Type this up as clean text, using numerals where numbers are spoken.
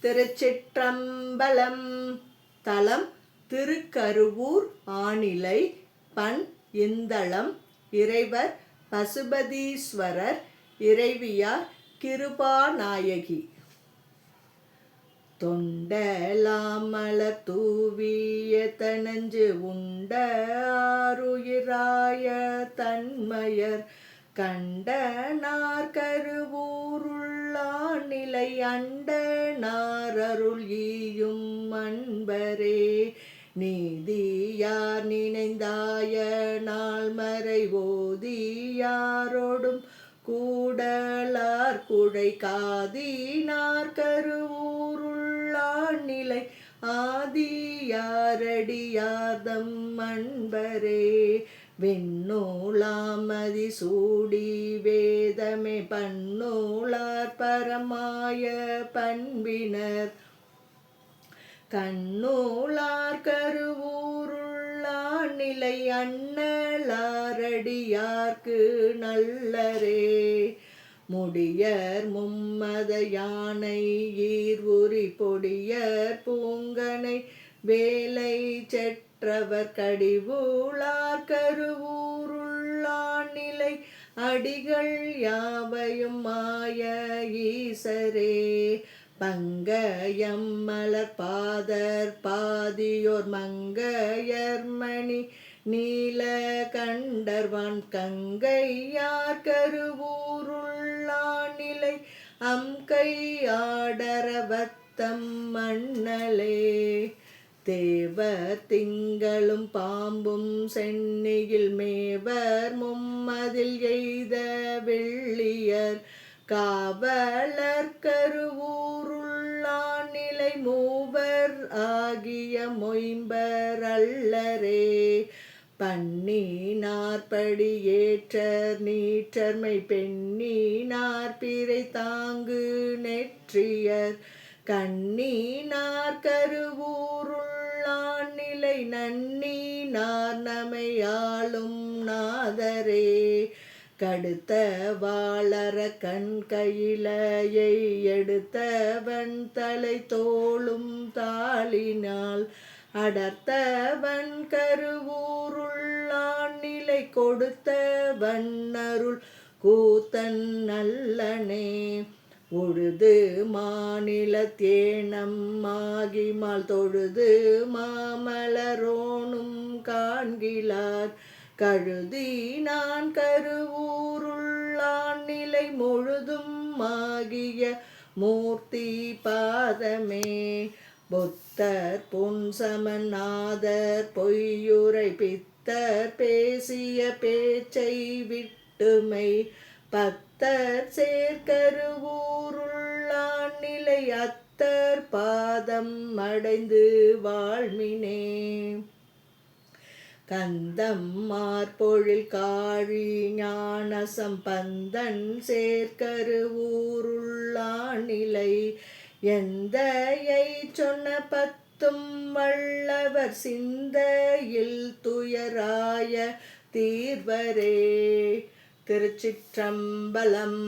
திருச்சிற்றம்பலம். தலம் திருக்கருவூர் ஆணிலை. பண் இந்தளம். இறைவர் பசுபதீஸ்வரர். இறைவியார் கிருபாநாயகி. தொண்டலாமலர் தூவிய தனஞ்சு உண்ட ஆருயிராய தன்மையர் கண்டனார் கருவூருள்ளாநிலை அண்டனாரருள் ஈயும் அன்பரே. நீதியார் நினைந்தாய நாள்மறை ஓதியாரோடும் கூடலார் குழை காதினார் கருவூருள்ளாநிலை ஆதியாரடியார்தம் அன்பரே. விண்ணூலாமதி சூடி வேதமே பன்னூலார் பரமாய பண்பினர் கண்ணூலார் கருவூருள்ளாநிலை அண்ணலாரடியார்க்கு நல்லரே. முடியர் மும்மத யானை ஈர்வுரி பொடியர் பூங்கனை வேலை செற்றவர் கடிவூளார் கருவூருள்ளாநிலை அடிகள் யாவையும் மாய ஈசரே. பங்கயம் மலர் பாதர் பாதியோர் மங்கையர்மணி நீல கண்டர்வான் கங்கையார் கருவூருள்ளாநிலை அம்கையாடரவத்தம் மண்ணலே. தேவர் திங்களும் பாம்பும் சென்னியில் மேவர் மும்மதில் எய்த வெள்ளியர் காவலர் கருவூருள்ளாநிலை மூவர் ஆகிய மொயம்பர் அல்லரே. பண்ணினார் படி ஏற்றர் நீற்றர்மை பெண்ணினார் பிறை தாங்கு நெற்றியர் கண்ணினார் கருவூருள்ளாநிலை நன்னினார் நமையாளும் நாதரே. கடுத்த வாளர கண் கையிலையை எடுத்தவன் தலை தோளும் தாளினால் அடர்த்தவன் கருவூருள்ளாநிலை கொடுத்தவன் அருள் கூத்தன் நல்லனே. உழுது மாநிலத்தேனம் ஆகிமால் தொழுது மாமலரோனும் காண்கிலார் கழுதினான் கருவூருள்ளாநிலை முழுதும் ஆகிய மூர்த்தி பாதமே. புத்தர் புன்சமநாதர் பொய்யுரை பித்தர் பேசிய பேச்சை விட்டுமை பத்தர் சேர்க்கருவூருள்ளாநிலை அத்தர் பாதம் அடைந்து வாழ்மினே. கந்தம் மார்பொழில் காழி ஞானசம் பந்தன் சேர்க்கருவூருள்ளாநிலை எந்தையை சொன்ன பத்தும் வல்லவர் சிந்தையில் துயராய தீர்வரே. திருச்சிற்றம்பலம்.